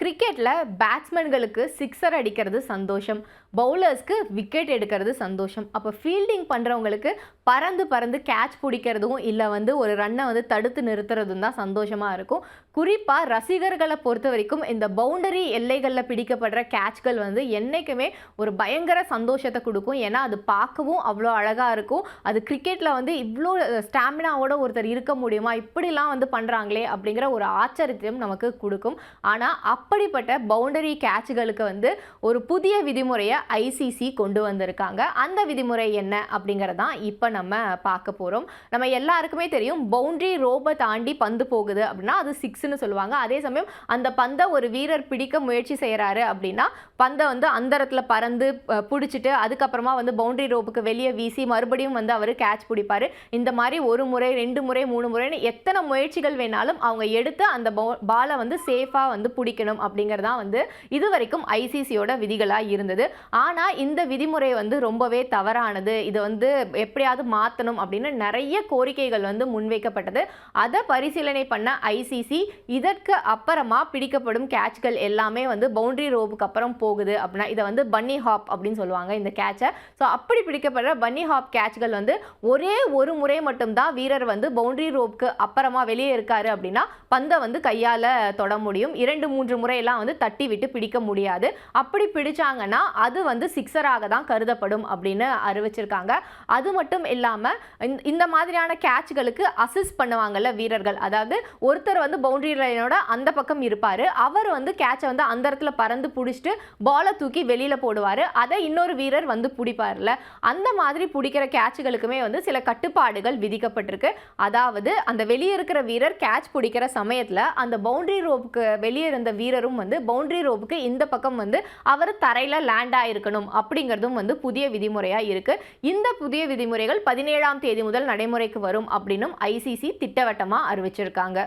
கிரிக்கெட்ல பேட்ஸ்மேன்களுக்கு சிக்ஸர் அடிக்கிறது சந்தோஷம், பவுலர்ஸ்க்கு விக்கெட் எடுக்கிறது சந்தோஷம். அப்போ ஃபீல்டிங் பண்ணுறவங்களுக்கு பறந்து பறந்து கேட்ச் பிடிக்கிறதும் இல்லை ஒரு ரன்னை தடுத்து நிறுத்துறதும் தான் சந்தோஷமாக இருக்கும். குறிப்பாக ரசிகர்களை பொறுத்த வரைக்கும் இந்த பவுண்டரி எல்லைகளில் பிடிக்கப்படுற கேட்ச்கள் என்றைக்குமே ஒரு பயங்கர சந்தோஷத்தை கொடுக்கும். ஏன்னா அது பார்க்கவும் அவ்வளோ அழகாக இருக்கும். அது கிரிக்கெட்டில் இவ்வளோ ஸ்டாமினாவோட ஒருத்தர் இருக்க முடியுமா, இப்படிலாம் பண்ணுறாங்களே அப்படிங்கிற ஒரு ஆச்சரியம் நமக்கு கொடுக்கும். ஆனால் அப்படிப்பட்ட பவுண்டரி கேட்ச்களுக்கு ஒரு புதிய விதிமுறையை ஐசிசி கொண்டு வந்திருக்காங்க. அந்த விதிமுறை என்ன அப்படிங்கிறதான் இப்போ நம்ம பார்க்க போகிறோம். நம்ம எல்லாருக்குமே தெரியும், பவுண்டரி ரோப்பை தாண்டி பந்து போகுது அப்படின்னா அது சிக்ஸ்னு சொல்லுவாங்க. அதே சமயம் அந்த பந்தை ஒரு வீரர் பிடிக்க முயற்சி செய்கிறாரு அப்படின்னா பந்தை அந்தரத்தில் பறந்து பிடிச்சிட்டு அதுக்கப்புறமா பவுண்டரி ரோப்புக்கு வெளியே வீசி மறுபடியும் அவர் கேட்ச் பிடிப்பார். இந்த மாதிரி ஒரு முறை 2 முறை 3 முறைன்னு எத்தனை முயற்சிகள் வேணாலும் அவங்க எடுத்து அந்த பாலை சேஃபாக பிடிக்கணும் அப்படிங்கிறதான் இது வரைக்கும் ஐசிசியோட விதிகளாக இருந்தது. ஆனால் இந்த விதிமுறை ரொம்பவே தவறானது, இது எப்படியாவது மாற்றணும் அப்படின்னு நிறைய கோரிக்கைகள் முன்வைக்கப்பட்டது. அதை பரிசீலனை பண்ண ஐசிசி இதற்கு அப்புறமா பிடிக்கப்படும் கேட்ச்கள் எல்லாமே பவுண்டரி ரோப்புக்கு அப்புறம் போகுது அப்படின்னா இதை பன்னி ஹாப் அப்படின்னு சொல்லுவாங்க இந்த கேட்சை. ஸோ அப்படி பிடிக்கப்படுற பன்னி ஹாப் கேட்ச்கள் ஒரே ஒரு முறை மட்டும்தான் வீரர் பவுண்டரி ரோப்புக்கு அப்புறமா வெளியே இருக்காரு அப்படின்னா பந்தை கையால் தொட முடியும். 2-3 முறையெல்லாம் தட்டி விட்டு பிடிக்க முடியாது. அப்படி பிடிச்சாங்கன்னா அது சிக்ஸராக தான் கருதப்படும் அப்படின்னு அறிவிச்சிருக்காங்க. அது மட்டும் இல்லாமல் இந்த மாதிரியான கேட்ச்களுக்கு அசிஸ்ட் பண்ணுவாங்கல்ல வீரர்கள், அதாவது ஒருத்தர் பவுண்டரி லைனோட அந்த பக்கம் இருப்பார், அவர் கேட்சை அந்த இடத்துல பறந்து பிடிச்சிட்டு பாலை தூக்கி வெளியில் போடுவார், அதை இன்னொரு வீரர் பிடிப்பார்ல. அந்த மாதிரி பிடிக்கிற கேட்ச்களுக்குமே சில கட்டுப்பாடுகள் விதிக்கப்பட்டிருக்கு. அதாவது அந்த வெளியே இருக்கிற வீரர் கேட்ச் பிடிக்கிற சமயத்தில் அந்த பவுண்டரி ரோப்புக்கு வெளியே இருந்த வீரரும் பவுண்டரி ரோப்புக்கு இந்த பக்கம் அவர் தரையில் லேண்ட் ஆகிருக்கணும் அப்படிங்கிறதும் புதிய விதிமுறையாக இருக்குது. இந்த புதிய விதிமுறைகள் 17ஆம் தேதி முதல் நடைமுறைக்கு வரும் அப்படின்னும் ஐசிசி திட்டவட்டமாக அறிவிச்சிருக்காங்க.